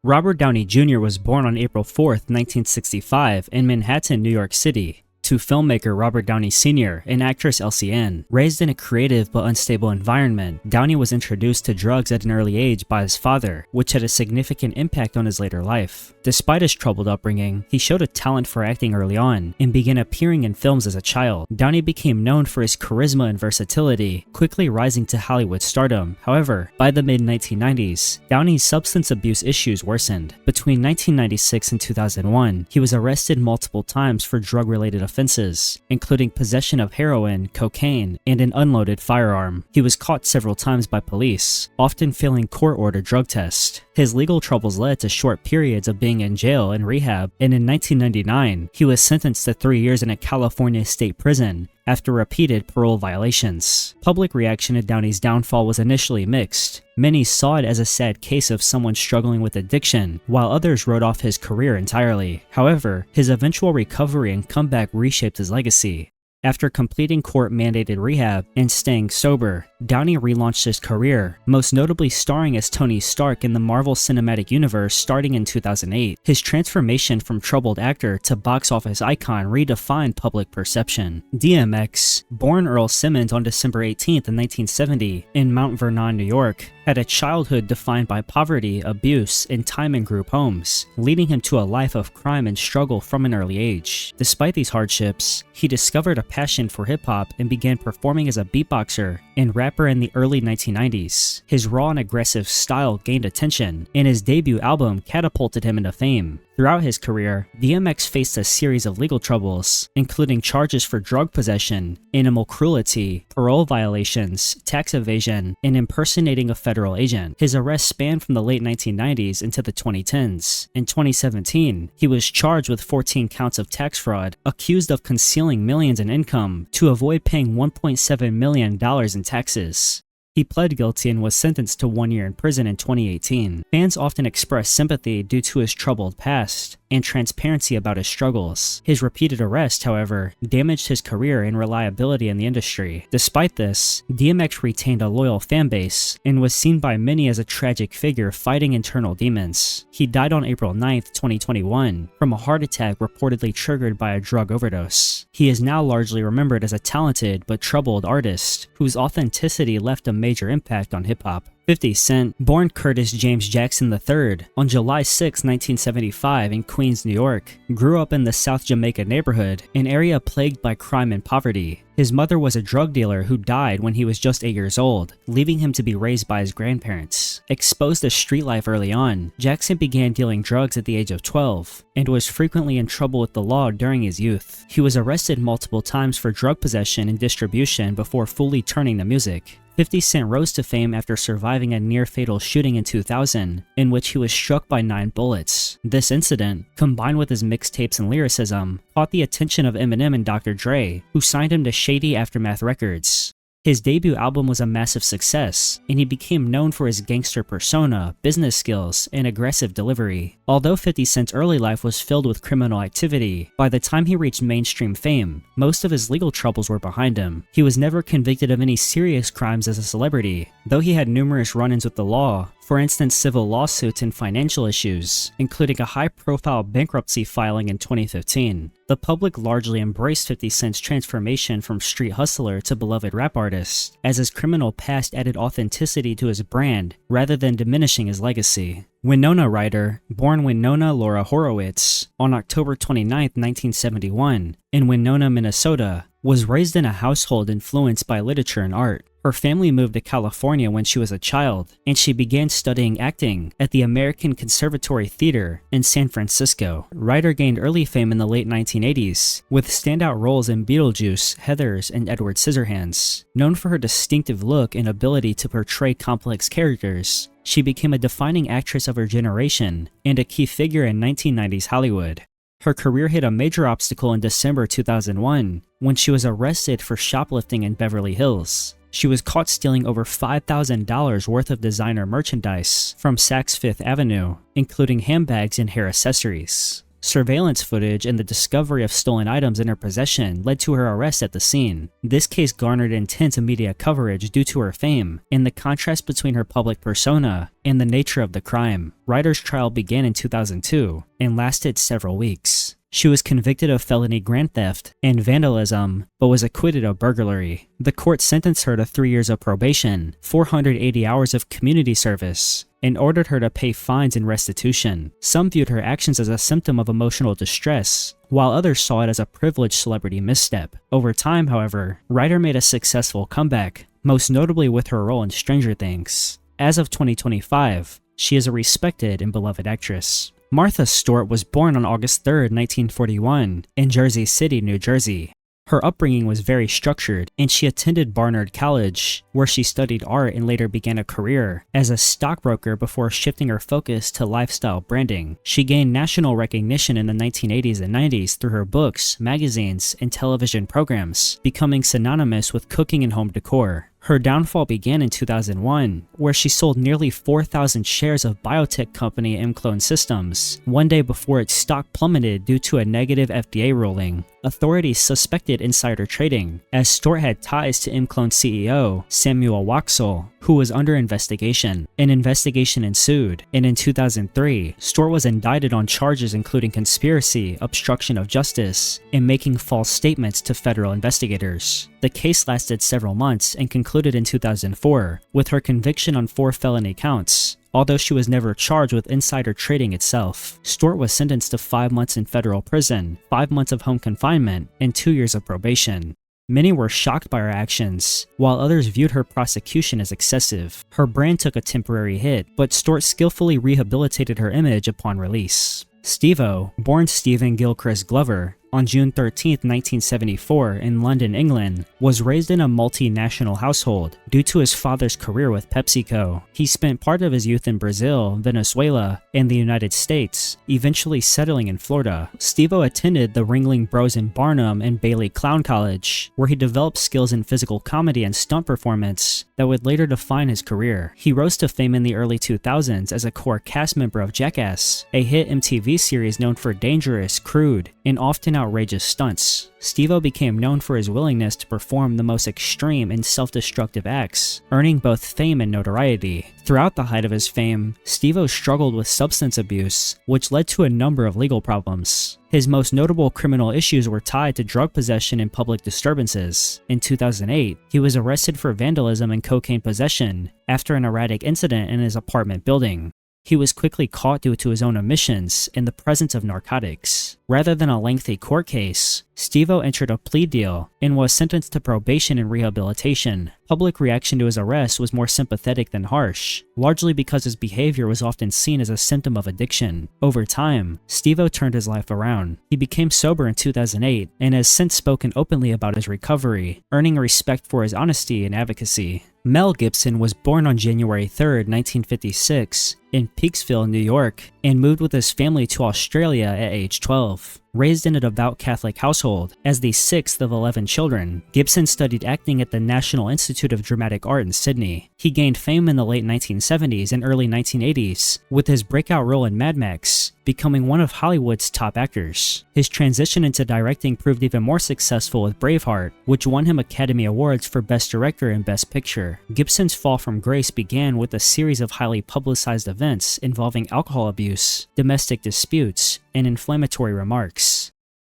Robert Downey Jr. was born on April 4, 1965 in Manhattan, New York City, to filmmaker Robert Downey Sr. and actress LCN. Raised in a creative but unstable environment, Downey was introduced to drugs at an early age by his father, which had a significant impact on his later life. Despite his troubled upbringing, he showed a talent for acting early on and began appearing in films as a child. Downey became known for his charisma and versatility, quickly rising to Hollywood stardom. However, by the mid-1990s, Downey's substance abuse issues worsened. Between 1996 and 2001, he was arrested multiple times for drug-related offenses, including possession of heroin, cocaine, and an unloaded firearm. He was caught several times by police, often failing court-ordered drug tests. His legal troubles led to short periods of being in jail and rehab, and in 1999, he was sentenced to 3 years in a California state prison after repeated parole violations. Public reaction to Downey's downfall was initially mixed. Many saw it as a sad case of someone struggling with addiction, while others wrote off his career entirely. However, his eventual recovery and comeback reshaped his legacy. After completing court-mandated rehab and staying sober, Downey relaunched his career, most notably starring as Tony Stark in the Marvel Cinematic Universe starting in 2008. His transformation from troubled actor to box office icon redefined public perception. DMX, born Earl Simmons on December 18, 1970, in Mount Vernon, New York, had a childhood defined by poverty, abuse, and time in group homes, leading him to a life of crime and struggle from an early age. Despite these hardships, he discovered a passion for hip-hop and began performing as a beatboxer and rapper in the early 1990s. His raw and aggressive style gained attention, and his debut album catapulted him into fame. Throughout his career, DMX faced a series of legal troubles, including charges for drug possession, animal cruelty, parole violations, tax evasion, and impersonating a federal agent. His arrest spanned from the late 1990s into the 2010s. In 2017, he was charged with 14 counts of tax fraud, accused of concealing millions in income to avoid paying $1.7 million in taxes. He pled guilty and was sentenced to 1 year in prison in 2018. Fans often express sympathy due to his troubled past and transparency about his struggles. His repeated arrest, however, damaged his career and reliability in the industry. Despite this, DMX retained a loyal fanbase and was seen by many as a tragic figure fighting internal demons. He died on April 9, 2021, from a heart attack reportedly triggered by a drug overdose. He is now largely remembered as a talented but troubled artist whose authenticity left a major impact on hip-hop. 50 Cent, born Curtis James Jackson III on July 6, 1975 in Queens, New York, grew up in the South Jamaica neighborhood, an area plagued by crime and poverty. His mother was a drug dealer who died when he was just 8 years old, leaving him to be raised by his grandparents. Exposed to street life early on, Jackson began dealing drugs at the age of 12 and was frequently in trouble with the law during his youth. He was arrested multiple times for drug possession and distribution before fully turning to music. 50 Cent rose to fame after surviving a near-fatal shooting in 2000, in which he was struck by 9 bullets. This incident, combined with his mixtapes and lyricism, caught the attention of Eminem and Dr. Dre, who signed him to Shady Aftermath Records. His debut album was a massive success, and he became known for his gangster persona, business skills, and aggressive delivery. Although 50 Cent's early life was filled with criminal activity, by the time he reached mainstream fame, most of his legal troubles were behind him. He was never convicted of any serious crimes as a celebrity, though he had numerous run-ins with the law, for instance civil lawsuits and financial issues, including a high-profile bankruptcy filing in 2015. The public largely embraced 50 Cent's transformation from street hustler to beloved rap artist, as his criminal past added authenticity to his brand rather than diminishing his legacy. Winona Ryder, born Winona Laura Horowitz on October 29, 1971, in Winona, Minnesota, was raised in a household influenced by literature and art. Her family moved to California when she was a child, and she began studying acting at the American Conservatory Theater in San Francisco. Ryder gained early fame in the late 1980s, with standout roles in Beetlejuice, Heathers, and Edward Scissorhands. Known for her distinctive look and ability to portray complex characters, she became a defining actress of her generation and a key figure in 1990s Hollywood. Her career hit a major obstacle in December 2001 when she was arrested for shoplifting in Beverly Hills. She was caught stealing over $5,000 worth of designer merchandise from Saks Fifth Avenue, including handbags and hair accessories. Surveillance footage and the discovery of stolen items in her possession led to her arrest at the scene. This case garnered intense media coverage due to her fame and the contrast between her public persona and the nature of the crime. Ryder's trial began in 2002 and lasted several weeks. She was convicted of felony grand theft and vandalism, but was acquitted of burglary. The court sentenced her to 3 years of probation, 480 hours of community service, and ordered her to pay fines and restitution. Some viewed her actions as a symptom of emotional distress, while others saw it as a privileged celebrity misstep. Over time, however, Ryder made a successful comeback, most notably with her role in Stranger Things. As of 2025, she is a respected and beloved actress. Martha Stewart was born on August 3, 1941, in Jersey City, New Jersey. Her upbringing was very structured, and she attended Barnard College, where she studied art and later began a career as a stockbroker before shifting her focus to lifestyle branding. She gained national recognition in the 1980s and 90s through her books, magazines, and television programs, becoming synonymous with cooking and home decor. Her downfall began in 2001, where she sold nearly 4,000 shares of biotech company ImClone Systems, one day before its stock plummeted due to a negative FDA ruling. Authorities suspected insider trading, as Stewart had ties to ImClone CEO Samuel Waxel, who was under investigation. An investigation ensued, and in 2003, Stewart was indicted on charges including conspiracy, obstruction of justice, and making false statements to federal investigators. The case lasted several months and concluded in 2004, with her conviction on 4 felony counts. Although she was never charged with insider trading itself, Stewart was sentenced to 5 months in federal prison, 5 months of home confinement, and 2 years of probation. Many were shocked by her actions, while others viewed her prosecution as excessive. Her brand took a temporary hit, but Stewart skillfully rehabilitated her image upon release. Steve-O, born Stephen Gilchrist Glover, on June 13, 1974 in London, England, was raised in a multinational household due to his father's career with PepsiCo. He spent part of his youth in Brazil, Venezuela, and the United States, eventually settling in Florida. Steve-O attended the Ringling Bros in Barnum and Bailey Clown College, where he developed skills in physical comedy and stunt performance that would later define his career. He rose to fame in the early 2000s as a core cast member of Jackass, a hit MTV series known for dangerous, crude, and often outrageous stunts. Steve-O became known for his willingness to perform the most extreme and self-destructive acts, earning both fame and notoriety. Throughout the height of his fame, Steve-O struggled with substance abuse, which led to a number of legal problems. His most notable criminal issues were tied to drug possession and public disturbances. In 2008, he was arrested for vandalism and cocaine possession after an erratic incident in his apartment building. He was quickly caught due to his own omissions in the presence of narcotics. Rather than a lengthy court case, Steve-O entered a plea deal and was sentenced to probation and rehabilitation. Public reaction to his arrest was more sympathetic than harsh, largely because his behavior was often seen as a symptom of addiction. Over time, Steve-O turned his life around. He became sober in 2008 and has since spoken openly about his recovery, earning respect for his honesty and advocacy. Mel Gibson was born on January 3, 1956, in Peaksville, New York, and moved with his family to Australia at age 12. Raised in a devout Catholic household, as the 6th of 11 children, Gibson studied acting at the National Institute of Dramatic Art in Sydney. He gained fame in the late 1970s and early 1980s with his breakout role in Mad Max, becoming one of Hollywood's top actors. His transition into directing proved even more successful with Braveheart, which won him Academy Awards for Best Director and Best Picture. Gibson's fall from grace began with a series of highly publicized events involving alcohol abuse, domestic disputes, and inflammatory remarks.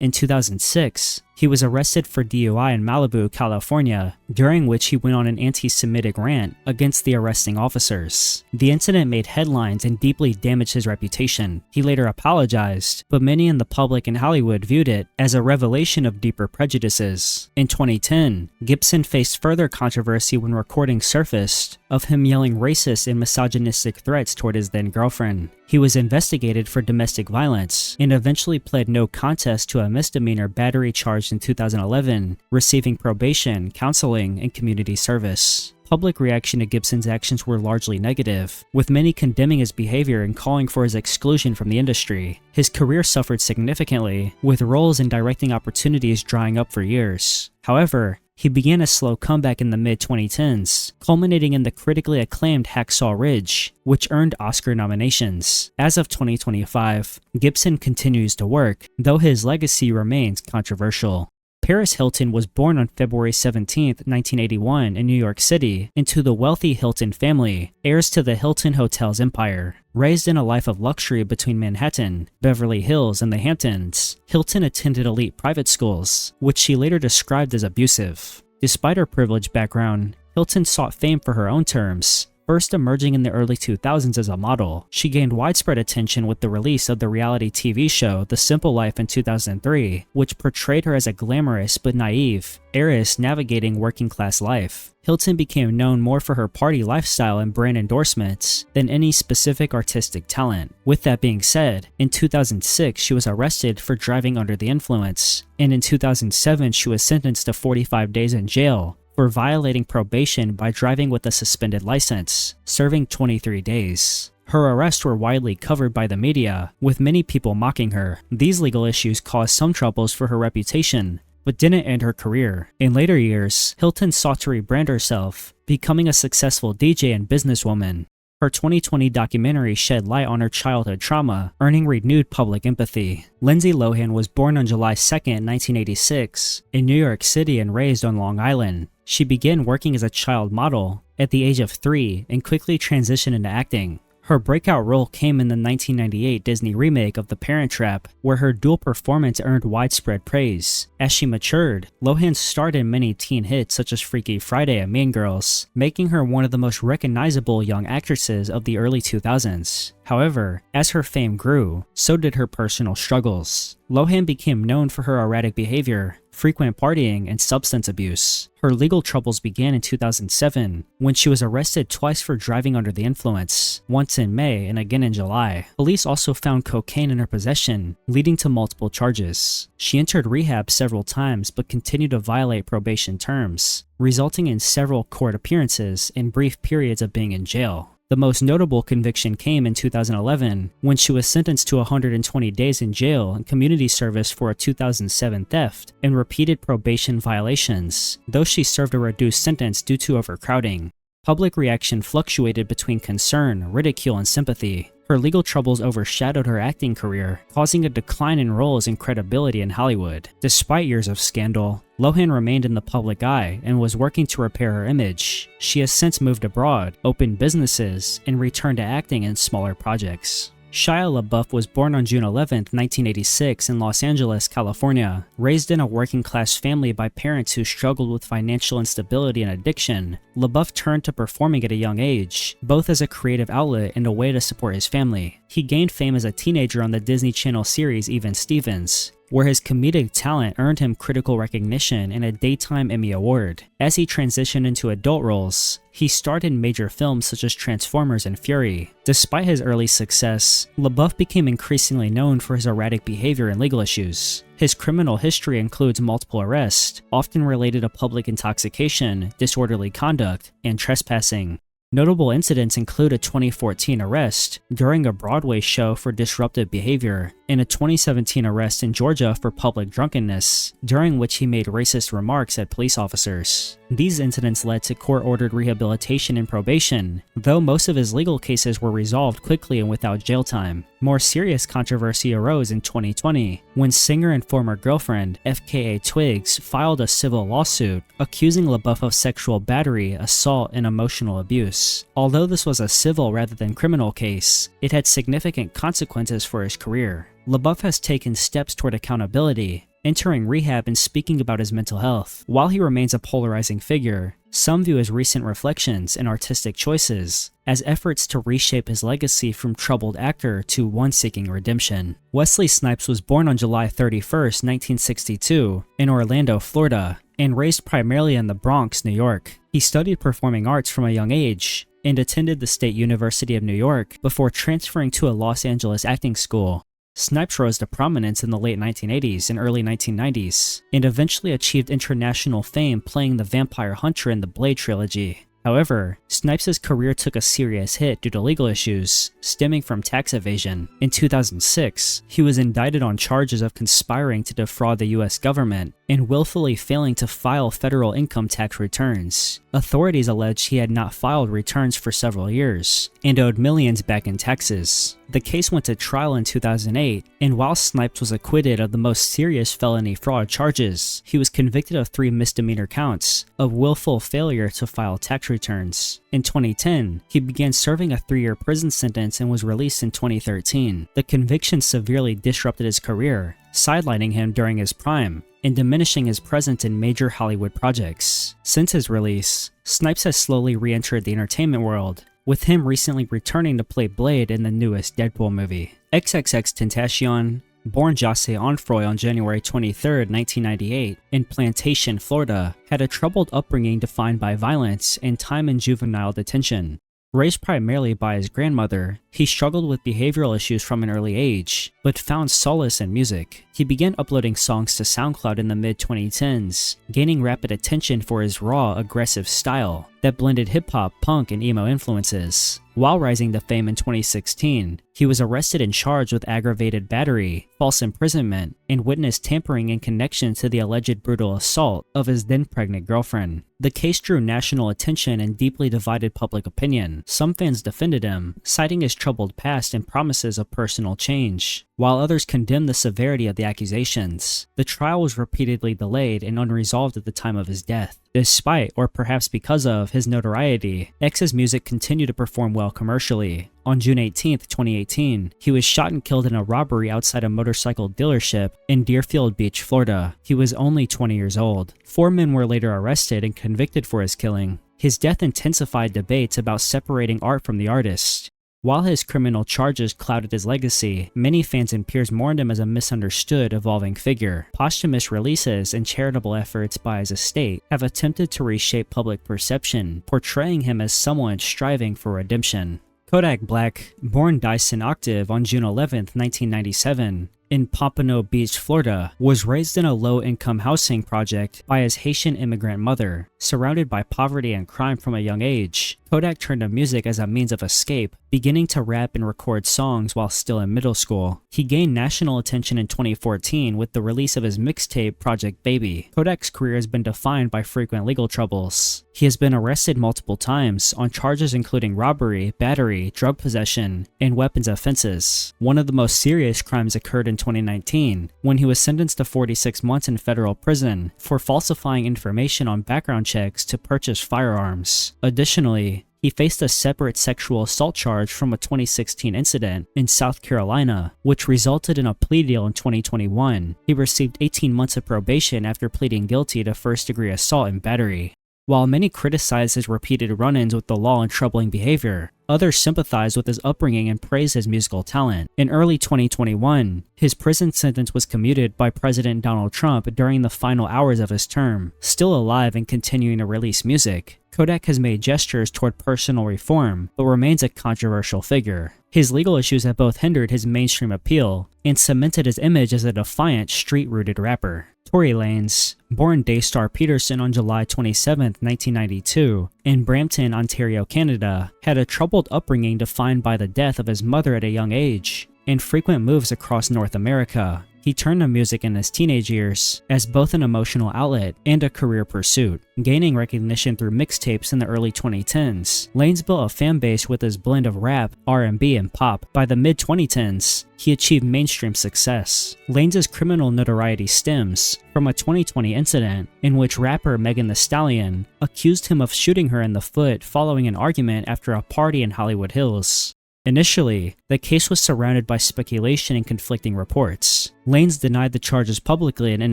In 2006, he was arrested for DUI in Malibu, California, during which he went on an anti-Semitic rant against the arresting officers. The incident made headlines and deeply damaged his reputation. He later apologized, but many in the public in Hollywood viewed it as a revelation of deeper prejudices. In 2010, Gibson faced further controversy when recordings surfaced of him yelling racist and misogynistic threats toward his then-girlfriend. He was investigated for domestic violence and eventually pled no contest to a misdemeanor battery charge in 2011, receiving probation, counseling, and community service. Public reaction to Gibson's actions were largely negative, with many condemning his behavior and calling for his exclusion from the industry. His career suffered significantly, with roles and directing opportunities drying up for years. However, he began a slow comeback in the mid-2010s, culminating in the critically acclaimed Hacksaw Ridge, which earned Oscar nominations. As of 2025, Gibson continues to work, though his legacy remains controversial. Paris Hilton was born on February 17, 1981 in New York City into the wealthy Hilton family, heirs to the Hilton Hotels empire. Raised in a life of luxury between Manhattan, Beverly Hills, and the Hamptons, Hilton attended elite private schools, which she later described as abusive. Despite her privileged background, Hilton sought fame for her own terms. First emerging in the early 2000s as a model, she gained widespread attention with the release of the reality TV show The Simple Life in 2003, which portrayed her as a glamorous but naive heiress navigating working-class life. Hilton became known more for her party lifestyle and brand endorsements than any specific artistic talent. With that being said, in 2006 she was arrested for driving under the influence, and in 2007 she was sentenced to 45 days in jail for violating probation by driving with a suspended license, serving 23 days. Her arrests were widely covered by the media, with many people mocking her. These legal issues caused some troubles for her reputation, but didn't end her career. In later years, Hilton sought to rebrand herself, becoming a successful DJ and businesswoman. Her 2020 documentary shed light on her childhood trauma, earning renewed public empathy. Lindsay Lohan was born on July 2, 1986, in New York City and raised on Long Island. She began working as a child model at the age of 3 and quickly transitioned into acting. Her breakout role came in the 1998 Disney remake of The Parent Trap, where her dual performance earned widespread praise. As she matured, Lohan starred in many teen hits such as Freaky Friday and Mean Girls, making her one of the most recognizable young actresses of the early 2000s. However, as her fame grew, so did her personal struggles. Lohan became known for her erratic behavior, frequent partying, and substance abuse. Her legal troubles began in 2007, when she was arrested twice for driving under the influence, once in May and again in July. Police also found cocaine in her possession, leading to multiple charges. She entered rehab several times but continued to violate probation terms, resulting in several court appearances and brief periods of being in jail. The most notable conviction came in 2011, when she was sentenced to 120 days in jail and community service for a 2007 theft and repeated probation violations, though she served a reduced sentence due to overcrowding. Public reaction fluctuated between concern, ridicule, and sympathy. Her legal troubles overshadowed her acting career, causing a decline in roles and credibility in Hollywood. Despite years of scandal, Lohan remained in the public eye and was working to repair her image. She has since moved abroad, opened businesses, and returned to acting in smaller projects. Shia LaBeouf was born on June 11, 1986 in Los Angeles, California. Raised in a working-class family by parents who struggled with financial instability and addiction, LaBeouf turned to performing at a young age, both as a creative outlet and a way to support his family. He gained fame as a teenager on the Disney Channel series Even Stevens, where his comedic talent earned him critical recognition and a Daytime Emmy Award. As he transitioned into adult roles, he starred in major films such as Transformers and Fury. Despite his early success, LaBeouf became increasingly known for his erratic behavior and legal issues. His criminal history includes multiple arrests, often related to public intoxication, disorderly conduct, and trespassing. Notable incidents include a 2014 arrest during a Broadway show for disruptive behavior, and a 2017 arrest in Georgia for public drunkenness, during which he made racist remarks at police officers. These incidents led to court-ordered rehabilitation and probation, though most of his legal cases were resolved quickly and without jail time. More serious controversy arose in 2020, when singer and former girlfriend FKA Twigs filed a civil lawsuit accusing LaBeouf of sexual battery, assault, and emotional abuse. Although this was a civil rather than criminal case, it had significant consequences for his career. LaBeouf has taken steps toward accountability, entering rehab and speaking about his mental health. While he remains a polarizing figure, some view his recent reflections and artistic choices as efforts to reshape his legacy from troubled actor to one seeking redemption. Wesley Snipes was born on July 31, 1962, in Orlando, Florida, and raised primarily in the Bronx, New York. He studied performing arts from a young age and attended the State University of New York before transferring to a Los Angeles acting school. Snipes rose to prominence in the late 1980s and early 1990s, and eventually achieved international fame playing the vampire hunter in the Blade trilogy. However, Snipes' career took a serious hit due to legal issues stemming from tax evasion. In 2006, he was indicted on charges of conspiring to defraud the US government and willfully failing to file federal income tax returns. Authorities alleged he had not filed returns for several years and owed millions back in taxes. The case went to trial in 2008, and while Snipes was acquitted of the most serious felony fraud charges, he was convicted of 3 misdemeanor counts of willful failure to file tax returns. In 2010, he began serving a 3-year prison sentence and was released in 2013. The conviction severely disrupted his career, sidelining him during his prime and diminishing his presence in major Hollywood projects. Since his release, Snipes has slowly re-entered the entertainment world, with him recently returning to play Blade in the newest Deadpool movie. XXXTentacion, born Jose Onfroy on January 23, 1998, in Plantation, Florida, had a troubled upbringing defined by violence and time in juvenile detention. Raised primarily by his grandmother, he struggled with behavioral issues from an early age, but found solace in music. He began uploading songs to SoundCloud in the mid-2010s, gaining rapid attention for his raw, aggressive style that blended hip-hop, punk, and emo influences. While rising to fame in 2016, he was arrested and charged with aggravated battery, false imprisonment, and witness tampering in connection to the alleged brutal assault of his then-pregnant girlfriend. The case drew national attention and deeply divided public opinion. Some fans defended him, citing his troubled past and promises of personal change, while others condemned the severity of the accusations. The trial was repeatedly delayed and unresolved at the time of his death. Despite, or perhaps because of, his notoriety, X's music continued to perform well commercially. On June 18, 2018, he was shot and killed in a robbery outside a motorcycle dealership in Deerfield Beach, Florida. He was only 20 years old. 4 men were later arrested and convicted for his killing. His death intensified debates about separating art from the artist. While his criminal charges clouded his legacy, many fans and peers mourned him as a misunderstood, evolving figure. Posthumous releases and charitable efforts by his estate have attempted to reshape public perception, portraying him as someone striving for redemption. Kodak Black, born Dyson Octave on June 11, 1997, in Pompano Beach, Florida, was raised in a low-income housing project by his Haitian immigrant mother. Surrounded by poverty and crime from a young age, Kodak turned to music as a means of escape, beginning to rap and record songs while still in middle school. He gained national attention in 2014 with the release of his mixtape Project Baby. Kodak's career has been defined by frequent legal troubles. He has been arrested multiple times on charges including robbery, battery, drug possession, and weapons offenses. One of the most serious crimes occurred in 2019, when he was sentenced to 46 months in federal prison for falsifying information on background checks to purchase firearms. Additionally, he faced a separate sexual assault charge from a 2016 incident in South Carolina, which resulted in a plea deal in 2021. He received 18 months of probation after pleading guilty to first-degree assault and battery. While many criticized his repeated run-ins with the law and troubling behavior, others sympathized with his upbringing and praised his musical talent. In early 2021, his prison sentence was commuted by President Donald Trump during the final hours of his term. Still alive and continuing to release music, Kodak has made gestures toward personal reform, but remains a controversial figure. His legal issues have both hindered his mainstream appeal and cemented his image as a defiant, street-rooted rapper. Tory Lanez, born Daystar Peterson on July 27, 1992, in Brampton, Ontario, Canada, had a troubled upbringing defined by the death of his mother at a young age and frequent moves across North America. He turned to music in his teenage years as both an emotional outlet and a career pursuit, gaining recognition through mixtapes in the early 2010s. Lanez built a fan base with his blend of rap, R&B, and pop. By the mid-2010s, he achieved mainstream success. Lanez's criminal notoriety stems from a 2020 incident in which rapper Megan Thee Stallion accused him of shooting her in the foot following an argument after a party in Hollywood Hills. Initially, the case was surrounded by speculation and conflicting reports. Lanez denied the charges publicly and in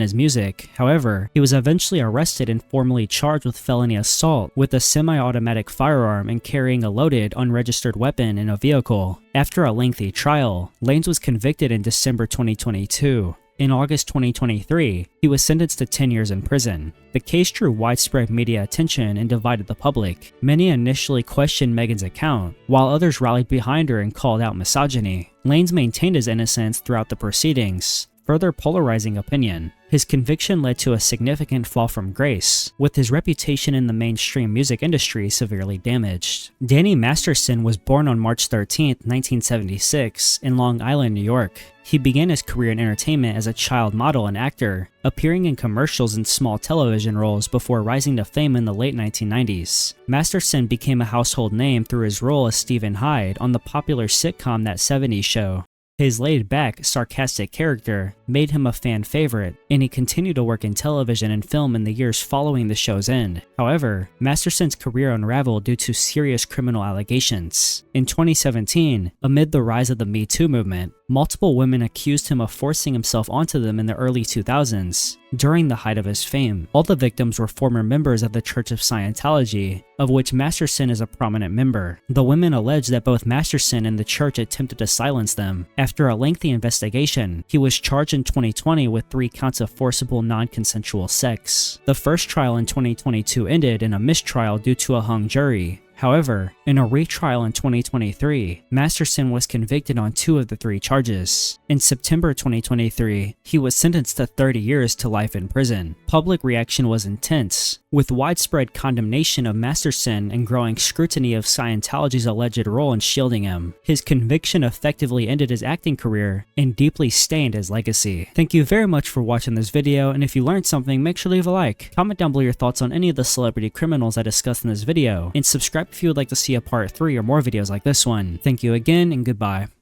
his music. However, he was eventually arrested and formally charged with felony assault with a semi-automatic firearm and carrying a loaded, unregistered weapon in a vehicle. After a lengthy trial, Lanez was convicted in December 2022. In August 2023, he was sentenced to 10 years in prison. The case drew widespread media attention and divided the public. Many initially questioned Megan's account, while others rallied behind her and called out misogyny. Lanez maintained his innocence throughout the proceedings, further polarizing opinion. His conviction led to a significant fall from grace, with his reputation in the mainstream music industry severely damaged. Danny Masterson was born on March 13, 1976, in Long Island, New York. He began his career in entertainment as a child model and actor, appearing in commercials and small television roles before rising to fame in the late 1990s. Masterson became a household name through his role as Stephen Hyde on the popular sitcom That 70s Show. His laid-back, sarcastic character made him a fan favorite, and he continued to work in television and film in the years following the show's end. However, Masterson's career unraveled due to serious criminal allegations. In 2017, amid the rise of the Me Too movement, multiple women accused him of forcing himself onto them in the early 2000s, during the height of his fame. All the victims were former members of the Church of Scientology, of which Masterson is a prominent member. The women alleged that both Masterson and the church attempted to silence them. After a lengthy investigation, he was charged in 2020 with 3 counts of forcible non-consensual sex. The first trial in 2022 ended in a mistrial due to a hung jury. However, in a retrial in 2023, Masterson was convicted on 2 of the 3 charges. In September 2023, he was sentenced to 30 years to life in prison. Public reaction was intense, with widespread condemnation of Masterson and growing scrutiny of Scientology's alleged role in shielding him. His conviction effectively ended his acting career and deeply stained his legacy. Thank you very much for watching this video, and if you learned something, make sure to leave a like. Comment down below your thoughts on any of the celebrity criminals I discussed in this video, and subscribe if you would like to see a part 3 or more videos like this one. Thank you again, and goodbye.